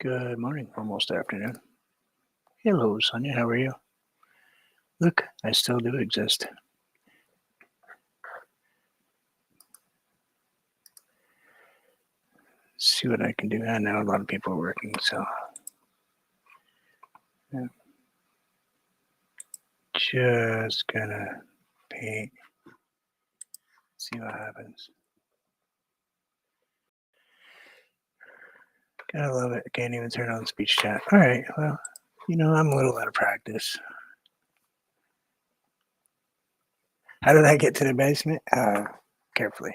Good morning, almost afternoon. Hello, Sonia. How are you? Look, I still do exist. See what I can do. I know a lot of people are working, so yeah, just gonna paint. See what happens. Gotta love it. I can't even turn on speech chat. All right. Well, I'm a little out of practice. How did I get to the basement? Carefully,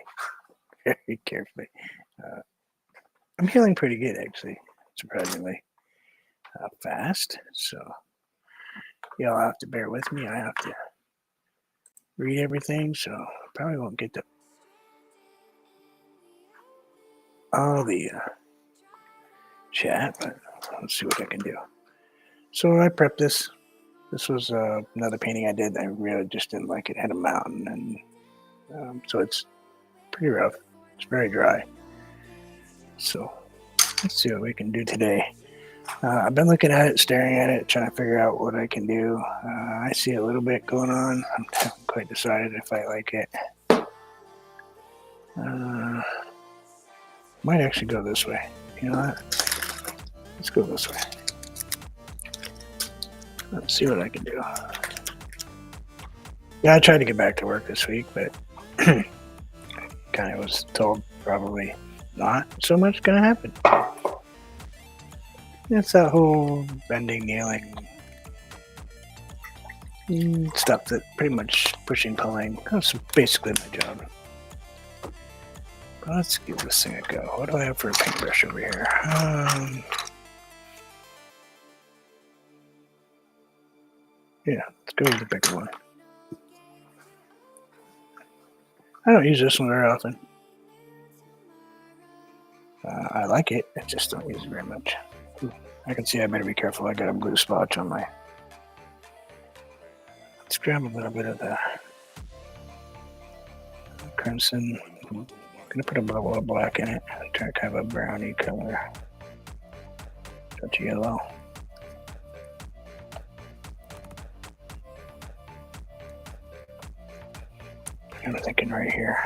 very carefully. Uh, I'm feeling pretty good, actually, surprisingly fast. So y'all have to bear with me. I have to read everything, so probably won't get to all the chat, but let's see what I can do. So I prepped this. This was another painting I did. I really just didn't like it. It had a mountain, and so it's pretty rough. It's very dry. So let's see what we can do today. I've been looking at it, staring at it, trying to figure out what I can do. I see a little bit going on. I haven't quite decided if I like it. Might actually go this way. You know what? Let's go this way. Let's see what I can do. Yeah, I tried to get back to work this week, but kind of was told probably not so much going to happen. It's that whole bending, kneeling stuff that pretty much pushing, pulling. That's basically my job. But let's give this thing a go. What do I have for a paintbrush over here? Yeah, let's go with the bigger one. I don't use this one very often. I like it. I just don't use it very much. I can see I better be careful. I got a blue spot on my. Let's grab a little bit of the crimson. I'm gonna put a bubble of black in it. Try kind of a browny color. Touch yellow. I'm thinking right here.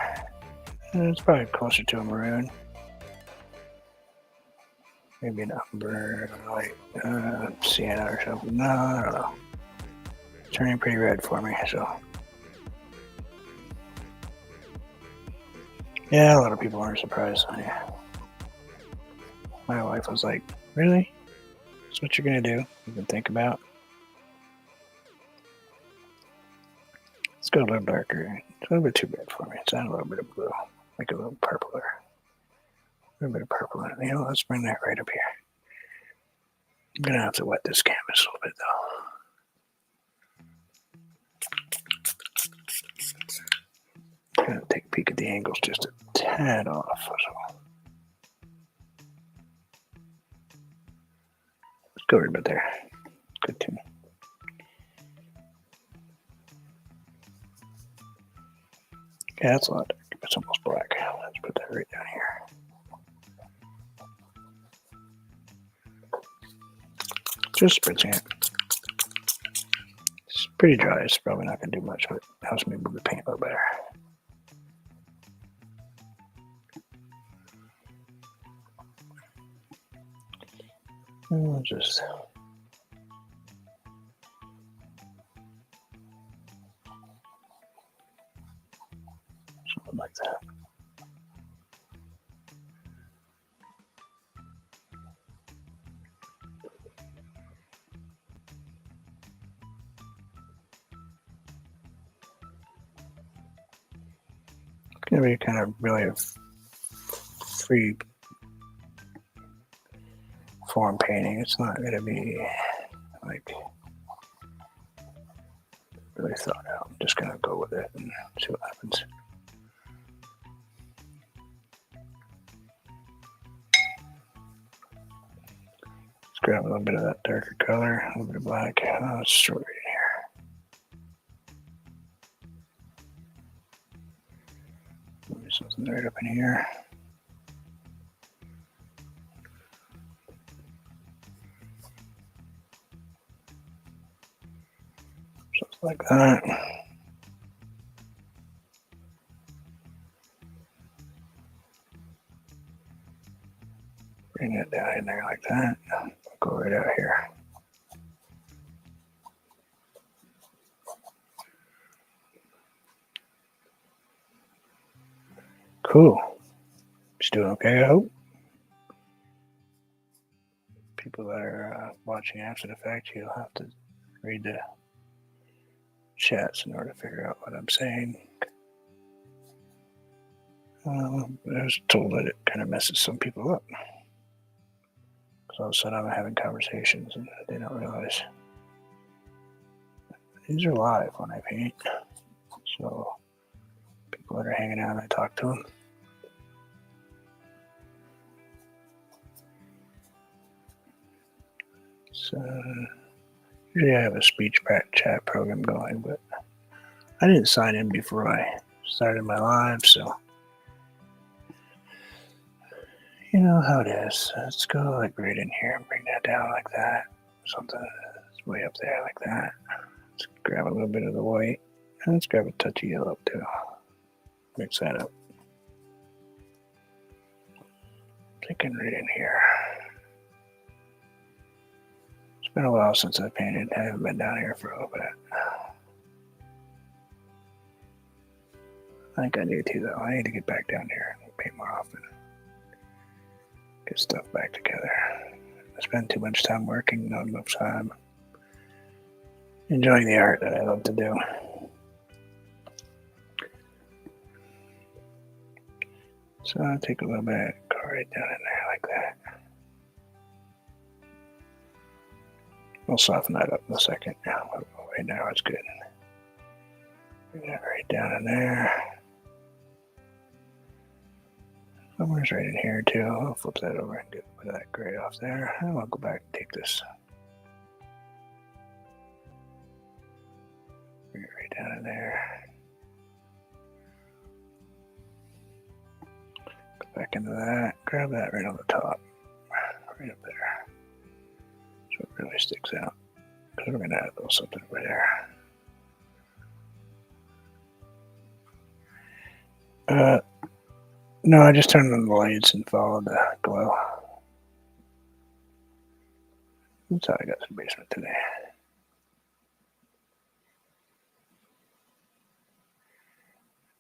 It's probably closer to a maroon. Maybe an umber, like sienna or something. No, I don't know. It's turning pretty red for me, so. Yeah, a lot of people aren't surprised. My wife was like, really? That's what you're going to do? You can think about? Let's go a little darker. It's a little bit too red for me. It's a little bit of blue. Make it a little purpler. A little bit of purple in it. Let's bring that right up here. I'm going to have to wet this canvas a little bit, though. I'm going to take a peek at the angles just a tad off. So. Let's go right about there. Good too. Yeah, that's a lot dark. It's almost black. Let's put that right down here. Just spritzing it. It's pretty dry. It's probably not going to do much, but it helps me move the paint a little better. And just something like that. It's going to be kind of really a free form painting. It's not going to be like really thought out. I'm just going to go with it and see what happens. Let's grab a little bit of that darker color, a little bit of black. Let's throw it in here. Maybe something right up in here. like that. Bring it down in there like that. Go right out here. Cool. Just doing okay, I hope. People that are watching After the Fact, you'll have to read the chats in order to figure out what I'm saying. I was told that it kind of messes some people up. Because all of a sudden I'm having conversations and they don't realize these are live when I paint. So people that are hanging out, I talk to them. So usually I have a speech chat program going, but I didn't sign in before I started my live, so you know how it is. Let's go like right in here and bring that down like that. Something that's way up there like that. Let's grab a little bit of the white and let's grab a touch of yellow too. Mix that up. Thinking right in here. It's been a while since I painted. I haven't been down here for a little bit. I think I need to though. I need to get back down here and paint more often. Get stuff back together. I spend too much time working, not enough time enjoying the art that I love to do. So I'll take a little bit, go right down in there like that. We'll soften that up in a second. Yeah, right now it's good. Bring that right down in there. Somewhere's right in here too. I'll flip that over and get a bit of that gray off there. And I'll go back and take this. Bring it right down in there. Go back into that. Grab that right on the top. Right up there. So it really sticks out. Because we're going to add a little something over there. No, I just turned on the lights and followed the glow. That's how I got to the basement today.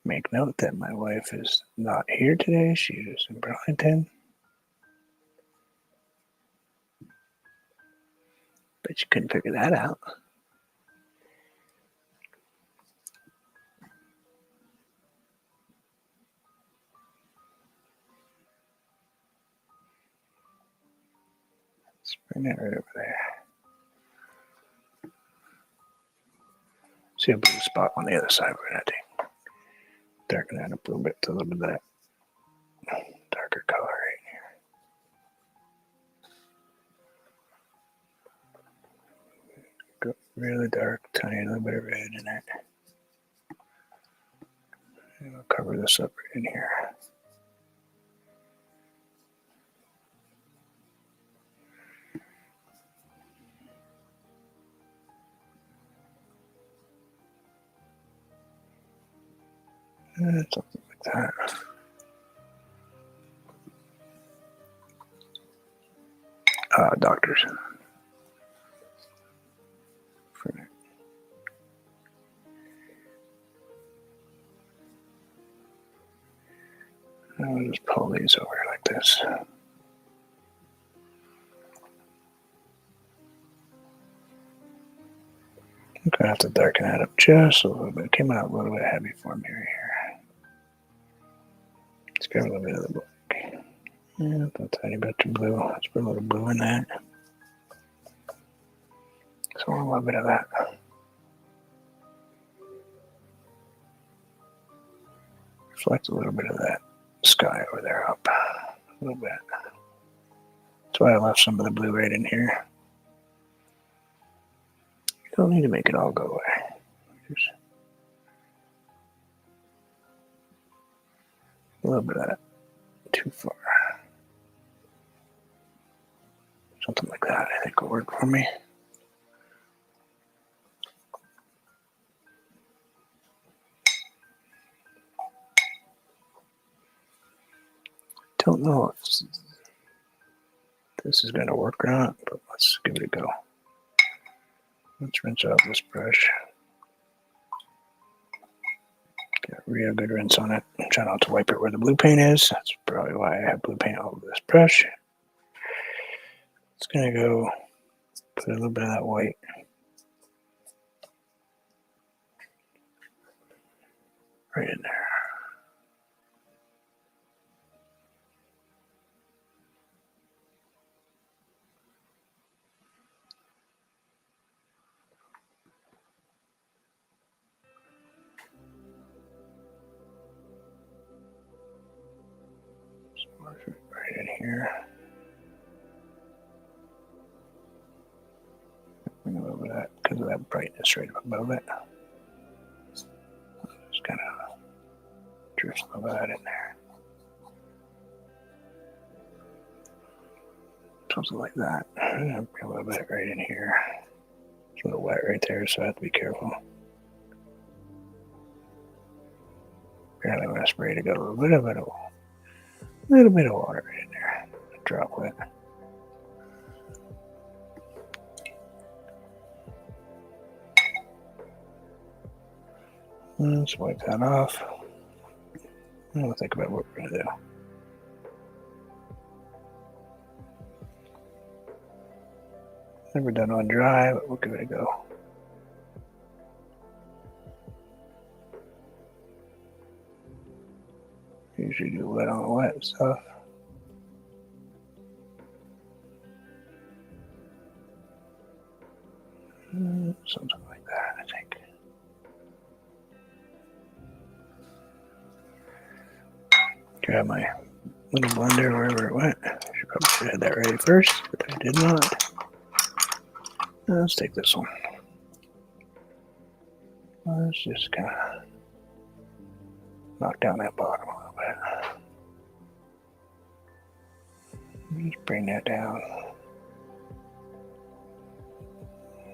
Make note that my wife is not here today. She is in Burlington. Bet you couldn't figure that out. Let's bring that right over there. See a blue spot on the other side. We're going to darken that up a little bit to a little bit of that darker color right here. Go really dark, tiny little bit of red in it. And I'll cover this up right in here. Something like that. Doctors. I'll just pull these over like this. I'm going to have to darken that up just a little bit. It came out a little bit heavy for me right here. Let's grab a little bit of the black. Yeah, a tiny bit of blue. Let's put a little blue in that. So a little bit of that. Reflect a little bit of that sky over there up. A little bit. That's why I left some of the blue right in here. You don't need to make it all go away. Just a little bit of that. Too far. Something like that I think will work for me. don't know if this is going to work or not, but let's give it a go. Let's rinse out this brush. Get a real good rinse on it. Try not to wipe it where the blue paint is. That's probably why I have blue paint all over this brush. It's going to go put a little bit of that white right in there. Right in here. Bring a little bit of that because of that brightness right above it. Just kind of drift a little bit in there. Something like that. Bring a little bit right in here. It's a little wet right there, so I have to be careful. Apparently when I sprayed it, got a little bit of water right in there. A droplet. Let's wipe that off. And we'll think about what we're going to do. Never done on dry, but we'll give it a go. Usually do wet on wet stuff. Something like that, I think. Grab my little blender wherever it went. I probably should have had that ready first, but I did not. Let's take this one. Let's just kind of knock down that bottom a little bit. Just bring that down.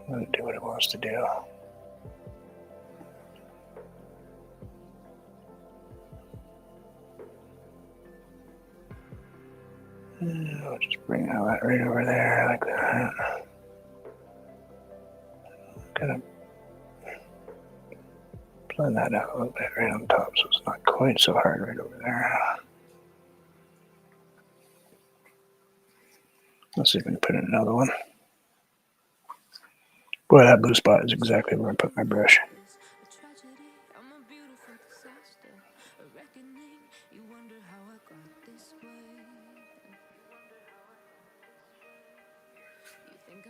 Let it do what it wants to do. And I'll just bring that right over there like that. Kind of blend that out a little bit right on top so it's not quite so hard right over there. Let's see if we can put in another one. Boy, that blue spot is exactly where I put my brush.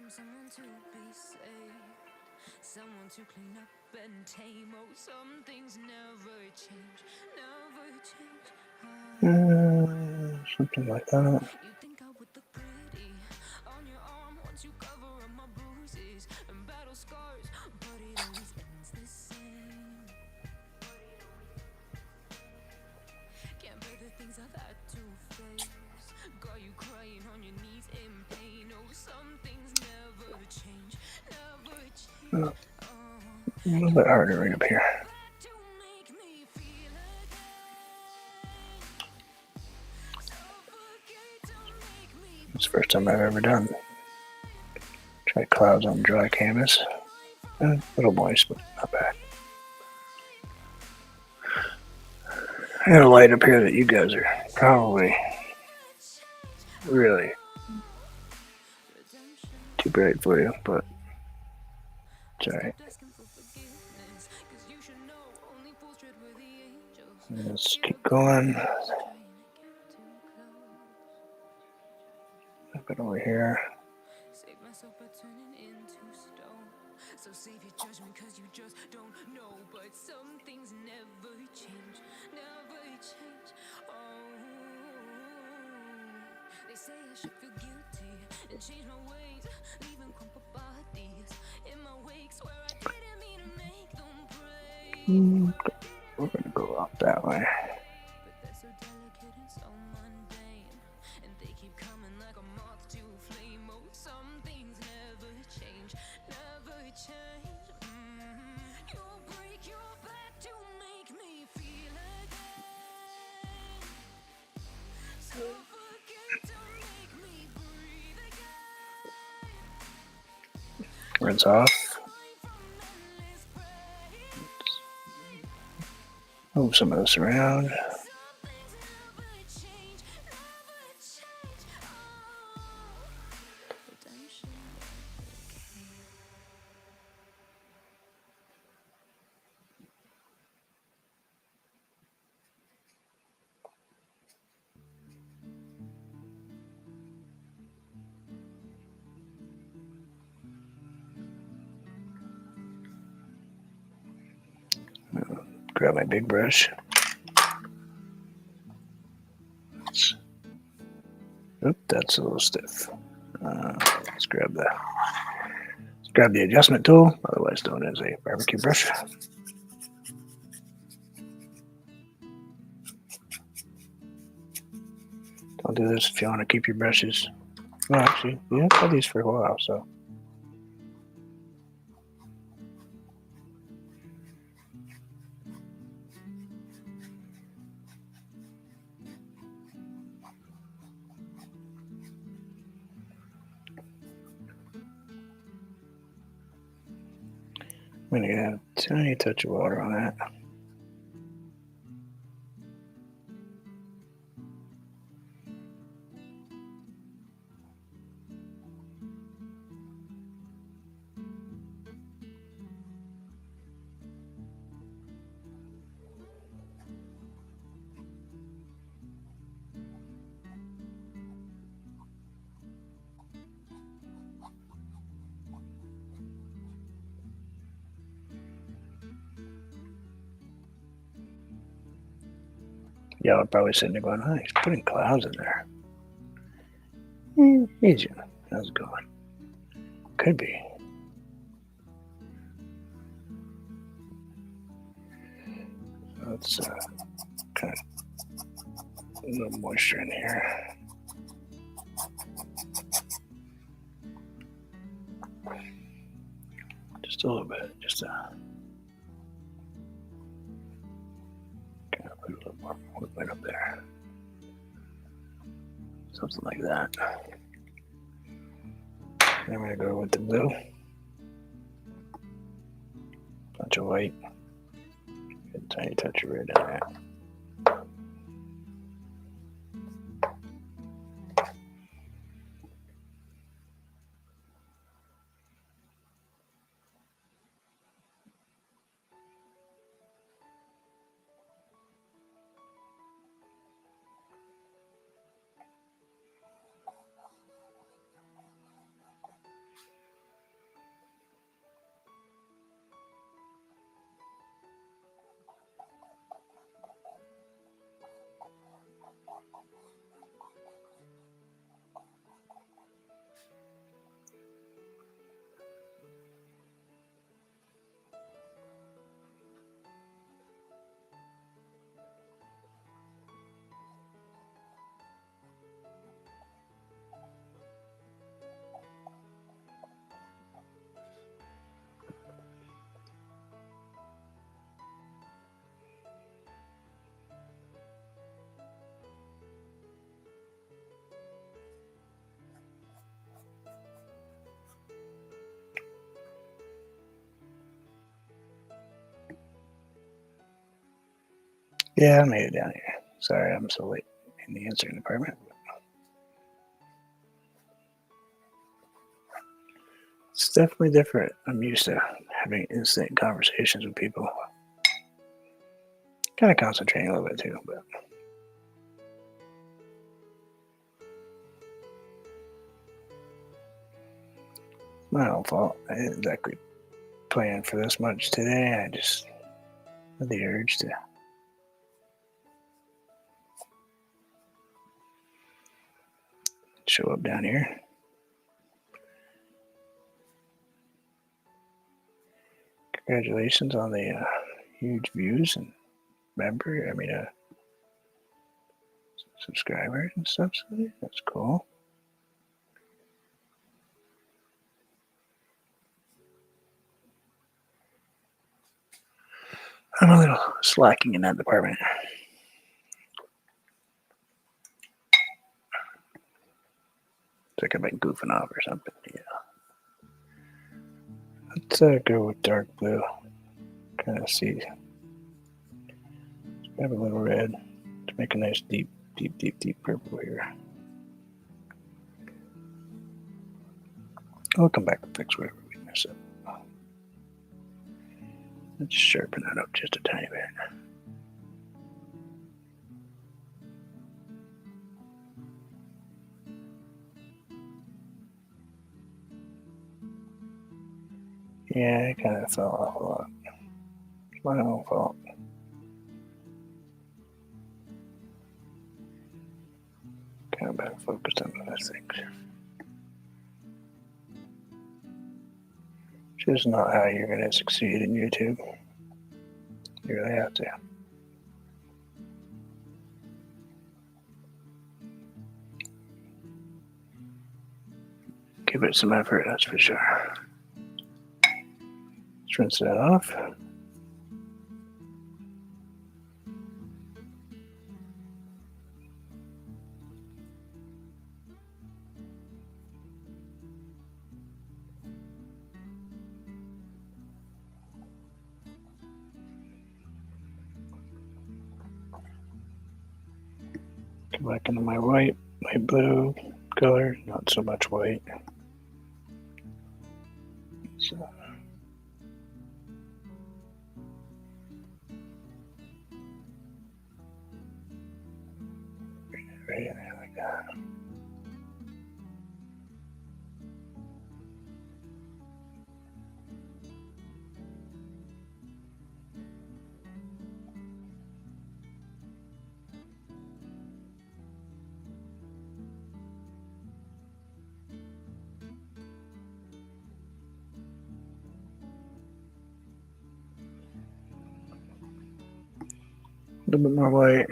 Someone to be saved, someone to clean up and tame. Oh, some things never change, never change. Something like that. You think I would look pretty on your arm once you cover up my bruises and battle scars, but it always ends the same. Can't bear the things I've had to face. Got you crying on your knees in pain. Oh, some things never change, never change. A little bit harder right up here. It's the first time I've ever done. Try clouds on dry canvas. A little moist, but not bad. I got a light up here that you guys are probably really too bright for you, but it's alright. Let's keep going. A bit over here. Save myself by turning into stone. So save your judgment cause you just don't know. But some things never change, never change. Oh, they say I should feel guilty and change my ways, leaving crumpled bodies in my wake. Swear I didn't mean to make them pray. We're gonna go out that way. But they're so delicate and so mundane, and they keep coming like a moth to a flame. Oh, some things never change, never change. You'll break your back to make me feel again. So Rinse off. Move some of this around. Grab my big brush. Oop, that's a little stiff. Let's grab the adjustment tool, otherwise known as a barbecue brush. Don't do this if you want to keep your brushes. Well, actually, yeah, I've had these for a while, so. I'm going to add a tiny touch of water on that. Y'all are probably sitting there going, oh, he's putting clouds in there. Hey, Jim, how's it going? Could be. Let's kind of a little moisture in here. Just a little bit, just kind of put a little more movement up there. Something like that. Then I'm going to go with the blue. Bunch of white. A tiny touch of red in there. Yeah, I made it down here. Sorry, I'm so late in the answering department. It's definitely different. I'm used to having instant conversations with people. Kind of concentrating a little bit too, but my own fault. I didn't exactly plan for this much today. I just had the urge to show up down here. Congratulations on the huge views and subscribers and stuff. So that's cool. I'm a little slacking in that department. It's like I've been goofing off or something. Yeah. Let's go with dark blue. Kind of see. Grab a little red to make a nice deep purple here. I'll come back and fix whatever we mess up. Let's sharpen that up just a tiny bit. Yeah, it kind of fell off a lot. It's my own fault. Kind of back focused on other things. It's just not how you're going to succeed in YouTube. You really have to. Give it some effort, that's for sure. Let's rinse that off. Come back into my white blue color, not so much white. So, right in there like that. A little bit more white.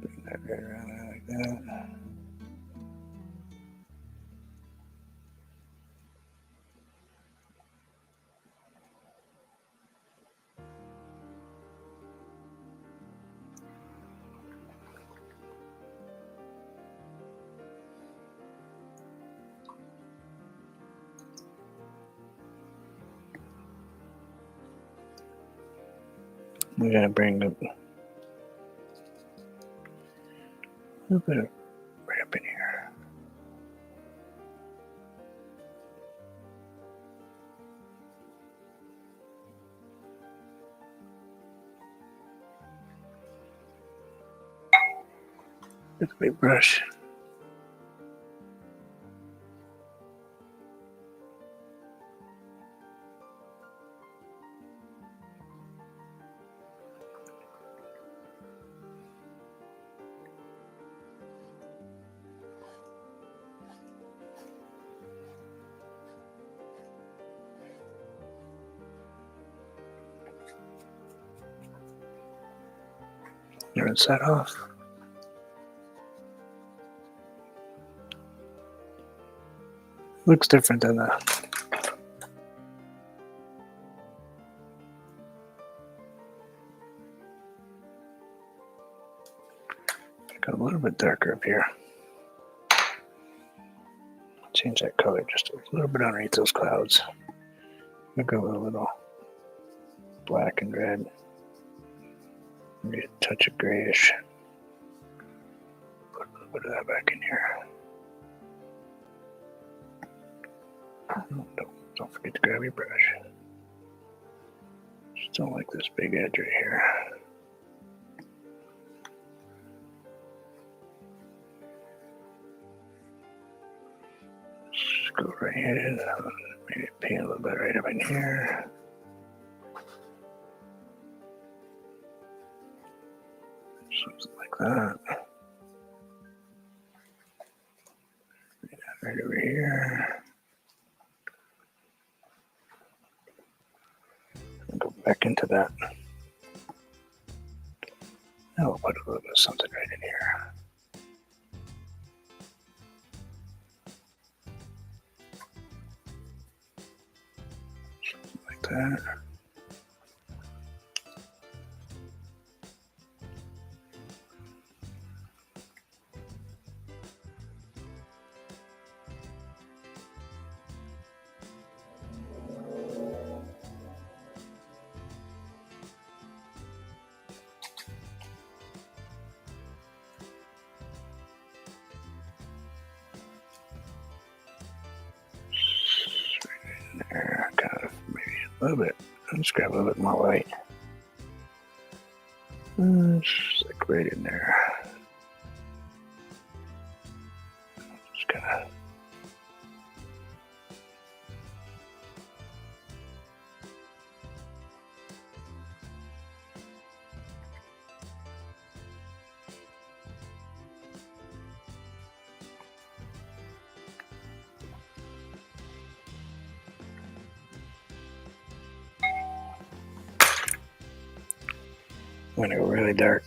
Bring that right around there like that. We're going to bring a little bit of red up in here. With a big brush. Rinse that off. Looks different than the got a little bit darker up here. Change that color just a little bit underneath those clouds. We'll go with a little black and red. Maybe a touch of grayish. Put a little bit of that back in here. Don't forget to grab your brush. Just don't like this big edge right here. Just go right in. Maybe paint a little bit right up in here. Something like that. Right over here. And go back into that. Now we'll put a little bit of something right in here. Something like that. a little bit. Let's grab a little bit more white. Just like right in there. Just kind of. I'm gonna go really dark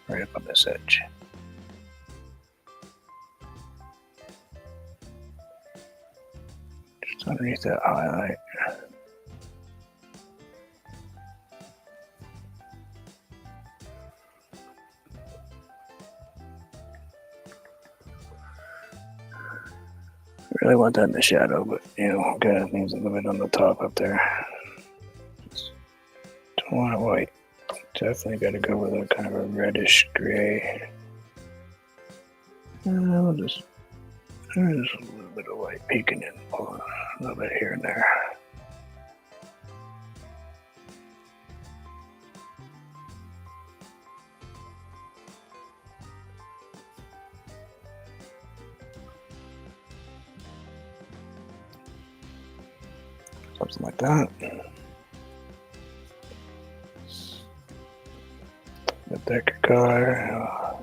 right up on this edge. Just underneath that highlight. I really want that in the shadow, but kind of things a little bit on the top up there. Just don't want it white. Definitely got to go with a kind of a reddish gray. I'll just there's a little bit of white peeking in, a little bit here and there. Something like that. The thicker color.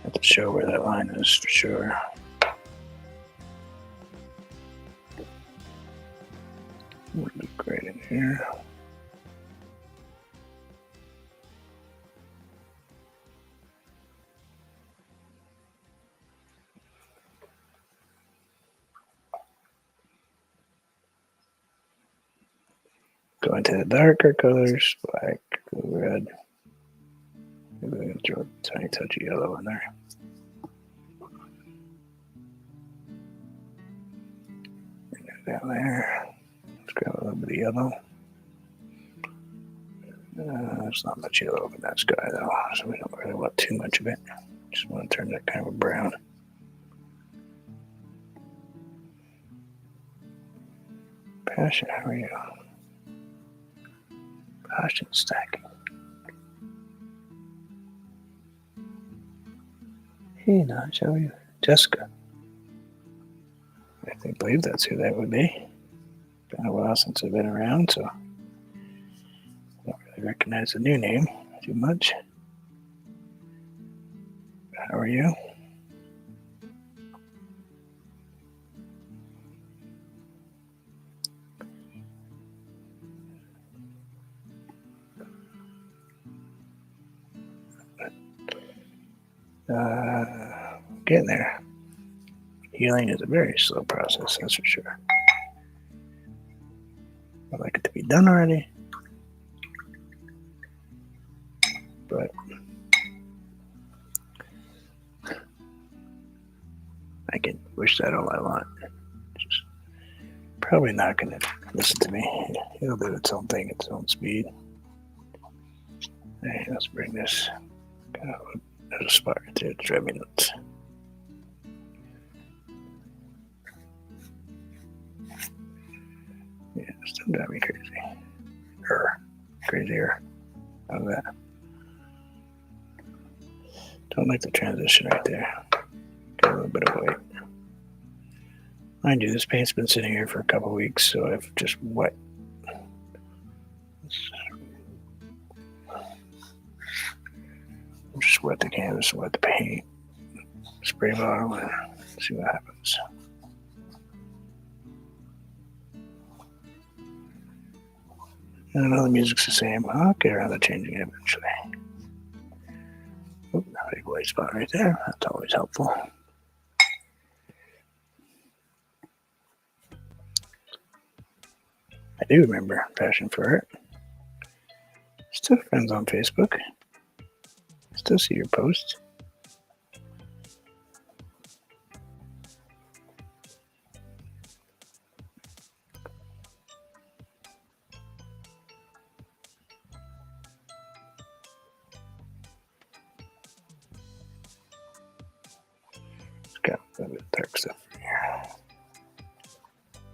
Have to show where that line is for sure. Look right in here. Go into the darker colors, black, red. Maybe I'm gonna throw a tiny touch of yellow in there. Down there. Let's grab a little bit of yellow. There's not much yellow up in that sky though, so we don't really want too much of it. Just want to turn that kind of a brown. Passion, how are you? Passion stacking. Hey, Naj, how are you? Jessica. I believe that's who that would be. Been a while since I've been around, so I don't really recognize the new name too much. How are you? Getting there. Healing is a very slow process, that's for sure. I'd like it to be done already, but I can wish that all I want. Just probably not going to listen to me. It'll do its own thing, its own speed. Hey, let's bring this. There's a spot right there to drive me nuts. Yeah, it's still driving me crazy. Crazier. How's that? Don't like the transition right there. Got a little bit of white. Mind you, this paint's been sitting here for a couple weeks, so I've just wet. Just wet the canvas, wet the paint, spray bottle, and see what happens. And I know the music's the same. I'll get around to changing it eventually. Oop, a big white spot right there. That's always helpful. I do remember Passion for Art. Still friends on Facebook. Still see your posts.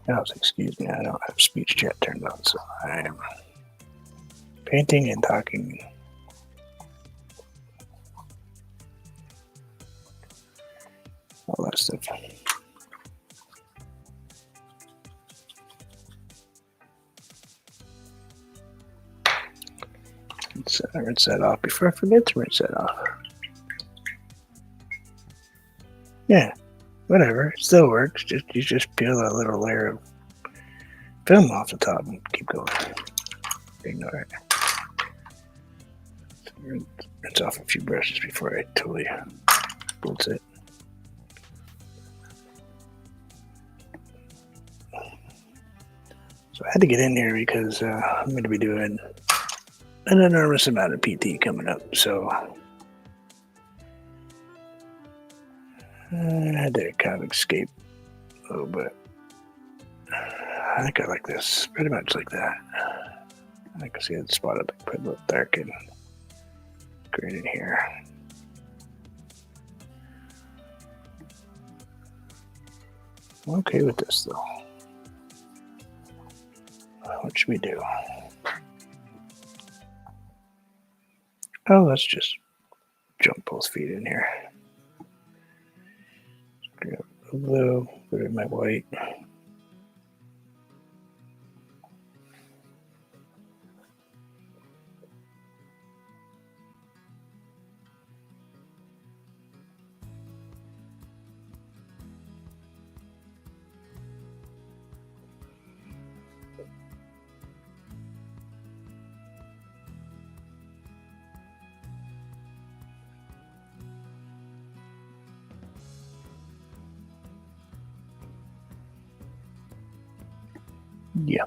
Oh, excuse me, I don't have speech chat turned on, so I am painting and talking. All that stuff. Let's rinse that off before I forget to rinse that off. Yeah, whatever. It still works. You just peel that little layer of film off the top and keep going. Ignore it. Rinse off a few brushes before I totally blitz it. So I had to get in here because I'm going to be doing an enormous amount of PT coming up. So I had to kind of escape a little bit. I think I like this pretty much like that. I can see that spot up, put a little dark and green in here. I'm okay with this though. What should we do? Oh, let's just jump both feet in here. Grab the blue, put it in my white. Yeah,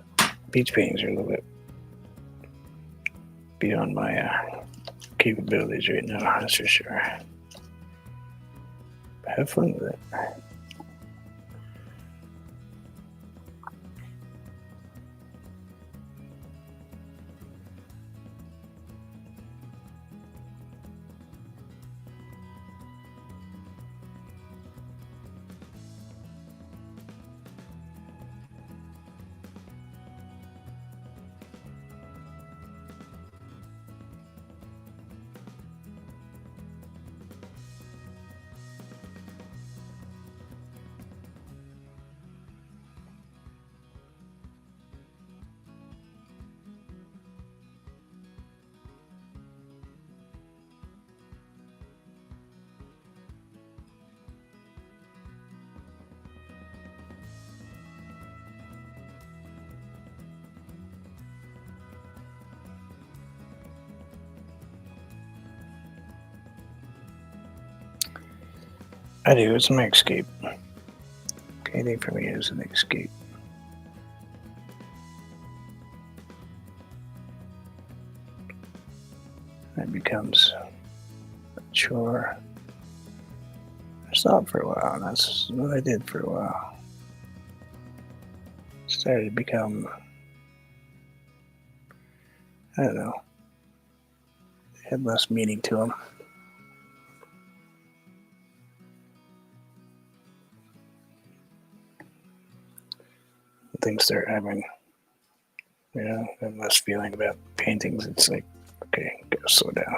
beach paintings are a little bit beyond my capabilities right now, that's for sure. But have fun with it. I do, it's my escape. Painting for me is an escape. It becomes a chore. I stopped for a while, and that's what I did for a while. It started to become, I don't know, it had less meaning to them. Things start having, less feeling about paintings. It's like, okay, gotta slow down.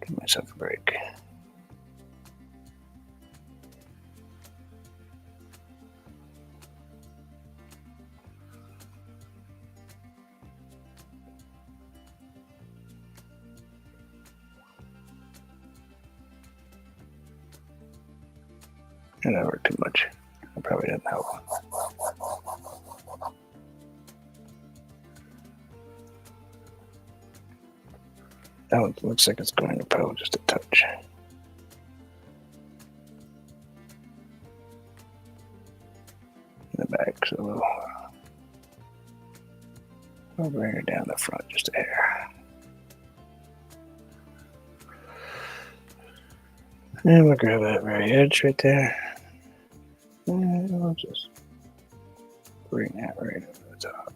Give myself a break. And I work too much. I probably didn't help. That one looks like it's going to pile just a touch. In the back, so we'll bring her down the front just a hair. And we'll grab that very edge right there. And we'll just bring that right over the top.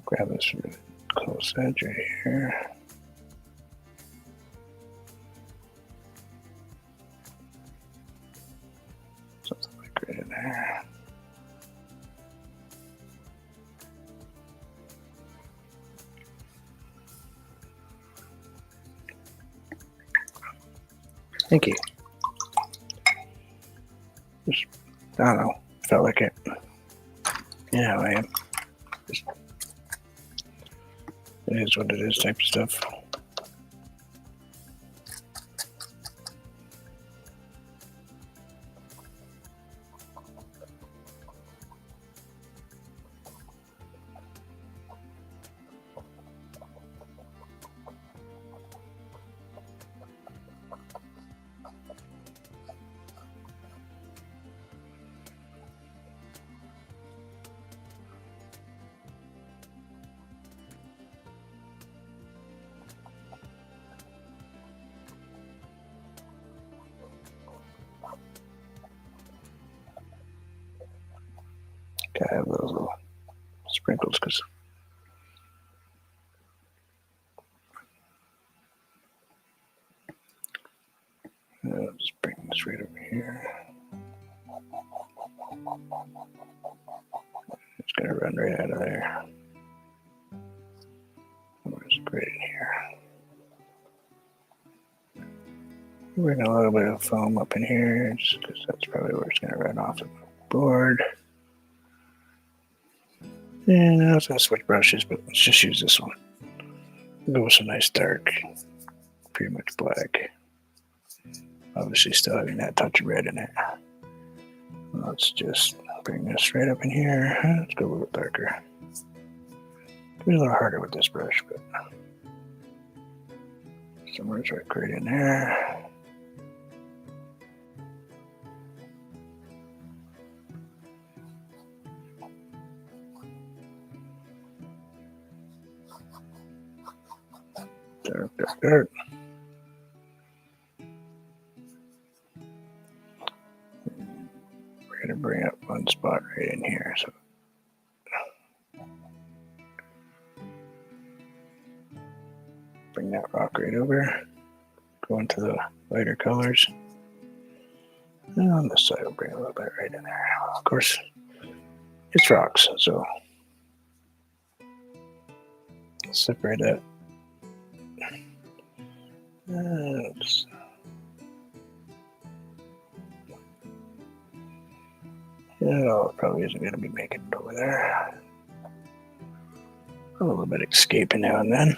Grab this really close edge right here. Something like right in there. Thank you. Just, I don't know. Felt like it. You know how I am. Just, it is what it is type of stuff. Gotta have those little sprinkles because I'll just bring this right over here. It's gonna run right out of there. Where's it right in here? Bring a little bit of foam up in here just because that's probably where it's gonna run off the board. And I was gonna switch brushes, but let's just use this one. Go with some nice dark, pretty much black. Obviously still having that touch of red in it. Let's just bring this right up in here. Let's go a little darker. Be a little harder with this brush, but somewhere's right in there. Dark, dark, dark. We're gonna bring up one spot right in here. So bring that rock right over. Go into the lighter colors. And on this side, we'll bring a little bit right in there. Of course, it's rocks, so separate that. It probably isn't going to be making it over there. A little bit escaping now and then.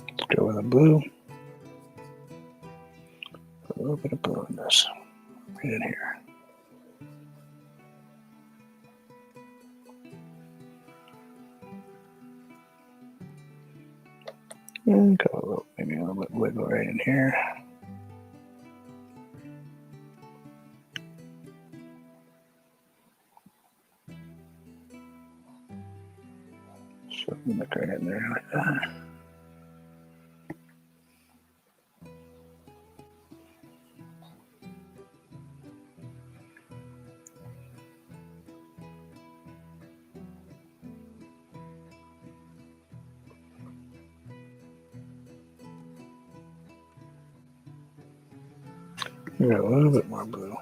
Let's go with a blue. Put a little bit of blue in this. Right in here. And go a little, maybe a little bit wiggle right in here. Something like right in there like that. We got a little bit more blue.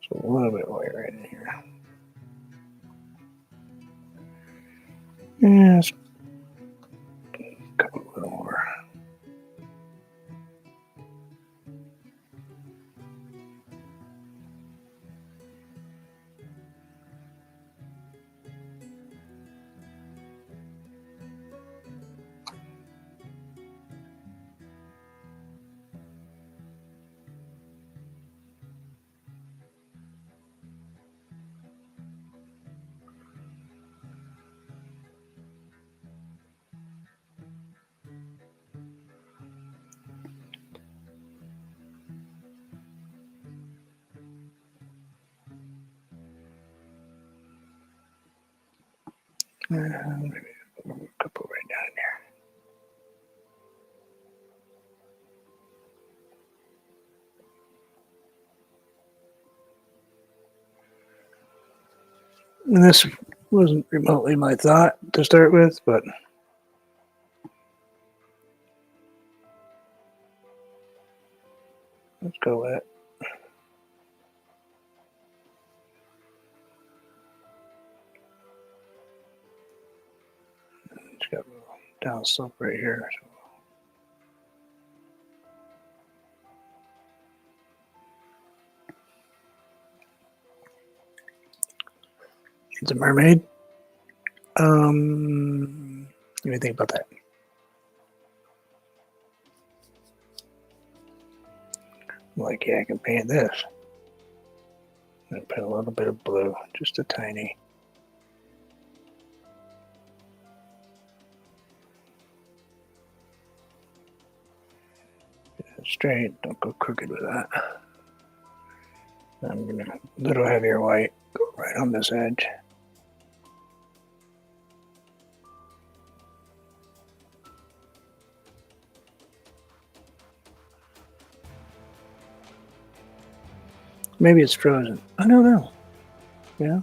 So a little bit white right in here. Yes. A couple little more. Maybe a And this wasn't remotely my thought to start with, but let's go with it. It's got a down slope right here. So it's a mermaid. What do you think about that? I'm like, yeah, I can paint this. And put a little bit of blue, just a tiny. Straight, don't go crooked with that. I'm gonna a little heavier white, go right on this edge. Maybe it's frozen. I don't know. Yeah.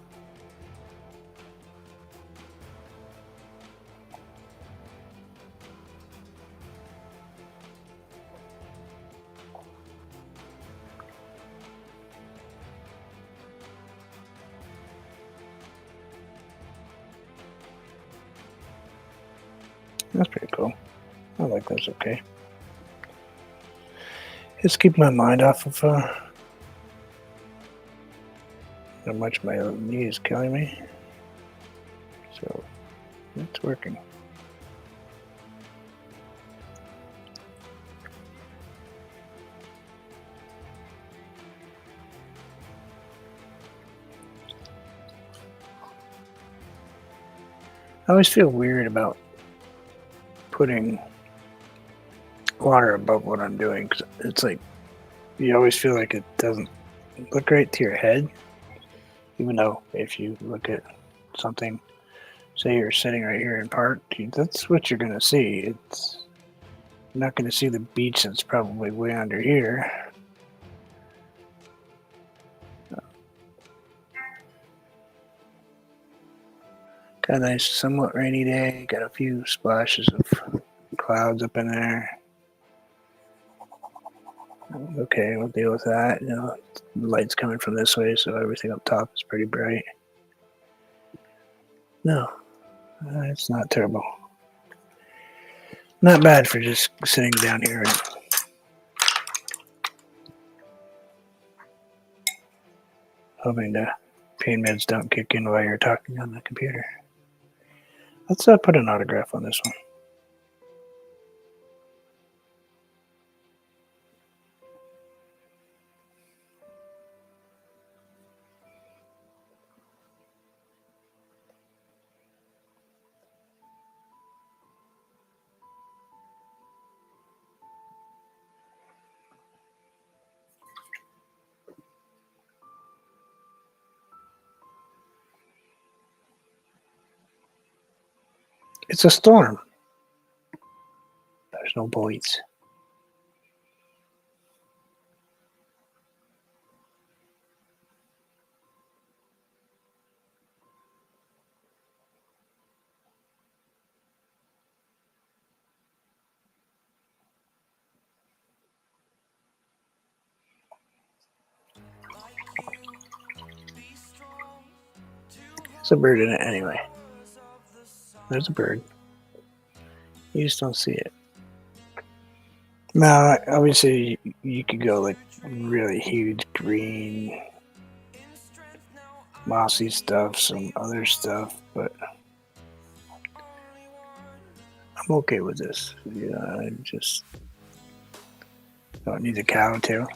That's pretty cool. I like those. Okay. Just keep my mind off of how much my knee is killing me. So it's working. I always feel weird about putting water above what I'm doing because it's like you always feel like it doesn't look right to your head, even though if you look at something, say you're sitting right here in park, that's what you're gonna see. It's you're not gonna see the beach that's probably way under here. Got a nice, somewhat rainy day. Got a few splashes of clouds up in there. Okay, we'll deal with that. You know, the light's coming from this way, so everything up top is pretty bright. No, it's not terrible. Not bad for just sitting down here and hoping the pain meds don't kick in while you're talking on the computer. Let's put an autograph on this one. It's a storm. There's no buoys. There's a bird in it anyway. There's a bird. You just don't see it. Now, obviously, you could go like really huge green, mossy stuff, some other stuff, but I'm okay with this. Yeah, I just don't need the cow too.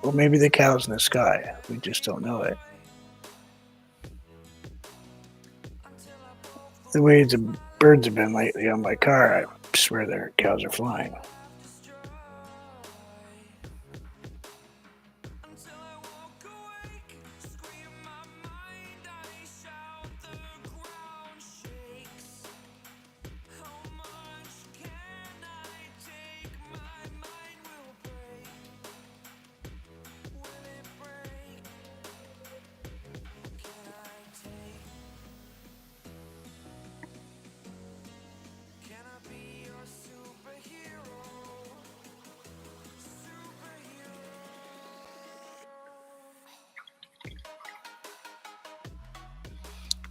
Or maybe the cow's in the sky. We just don't know it. The way the birds have been lately on my car, I swear their cows are flying.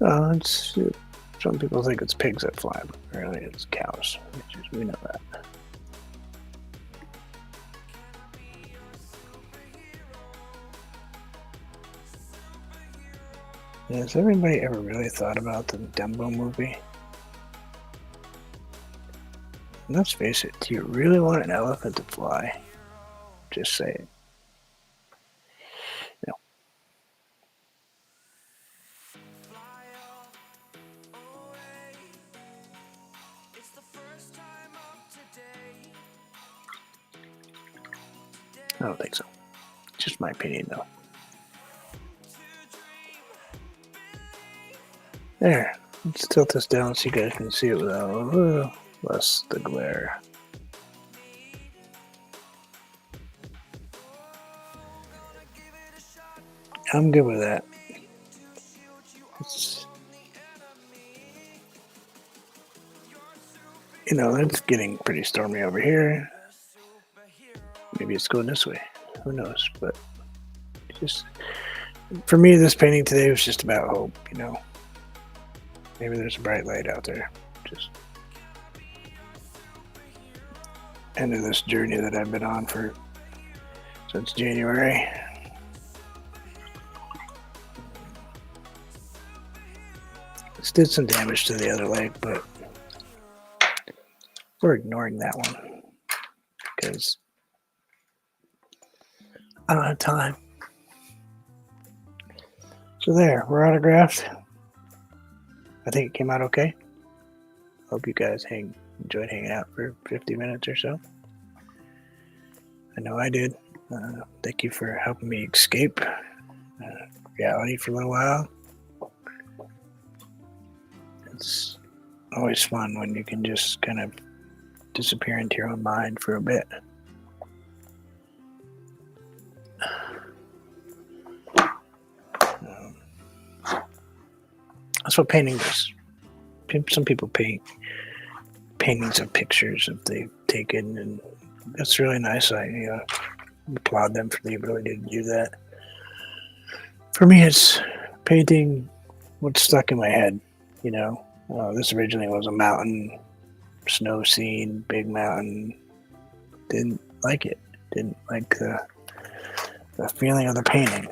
It's some people think it's pigs that fly, but really it's cows. We know that. Has everybody ever really thought about the Dumbo movie? And let's face it, do you really want an elephant to fly? Just say it. No. I don't think so. Just my opinion, though. There. Let's tilt this down so you guys can see it without a little less the glare. I'm good with that. It's getting pretty stormy over here. Maybe it's going this way. Who knows? But just for me, this painting today was just about hope. Maybe there's a bright light out there. Just end of this journey that I've been on since January. This did some damage to the other leg, but we're ignoring that one because I don't have time. So there, we're autographed. I think it came out okay. Hope you guys enjoyed hanging out for 50 minutes or so. I know I did. Thank you for helping me escape reality for a little while. It's always fun when you can just kind of disappear into your own mind for a bit. That's what painting does. Some people paint paintings of pictures that they've taken, and that's really nice. I applaud them for the ability to do that. For me, it's painting what's stuck in my head. This originally was a mountain, snow scene, big mountain. Didn't like it. Didn't like the feeling of the painting.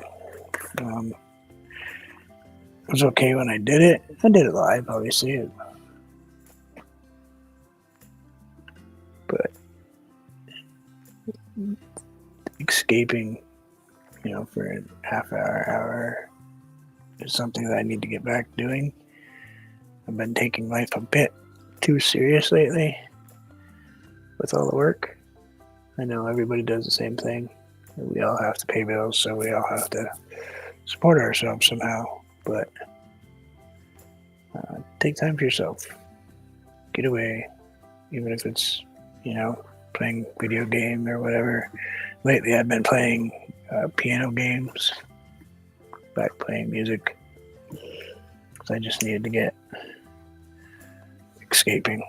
It was okay when I did it. I did it live, obviously. But escaping, for a half hour is something that I need to get back doing. I've been taking life a bit too serious lately with all the work. I know everybody does the same thing. We all have to pay bills, so we all have to support ourselves somehow. But take time for yourself. Get away, even if it's, playing video game or whatever. Lately, I've been playing piano games, back playing music, because I just needed to get escaping.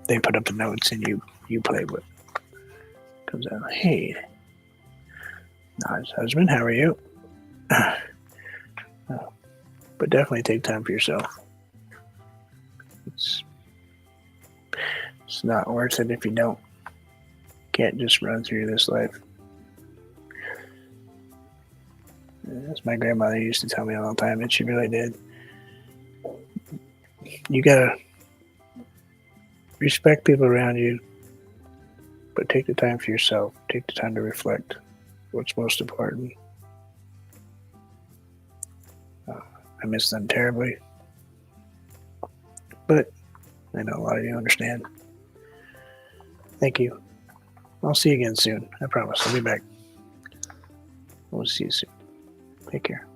They put up the notes and you play what comes out. Hey, nice husband, how are you? But definitely take time for yourself. It's not worth it if you don't. Can't just run through this life. As my grandmother used to tell me all the time, and she really did. You gotta respect people around you, but take the time for yourself. Take the time to reflect what's most important. I miss them terribly, but I know a lot of you understand. Thank you. I'll see you again soon. I promise. I'll be back. We'll see you soon. Take care.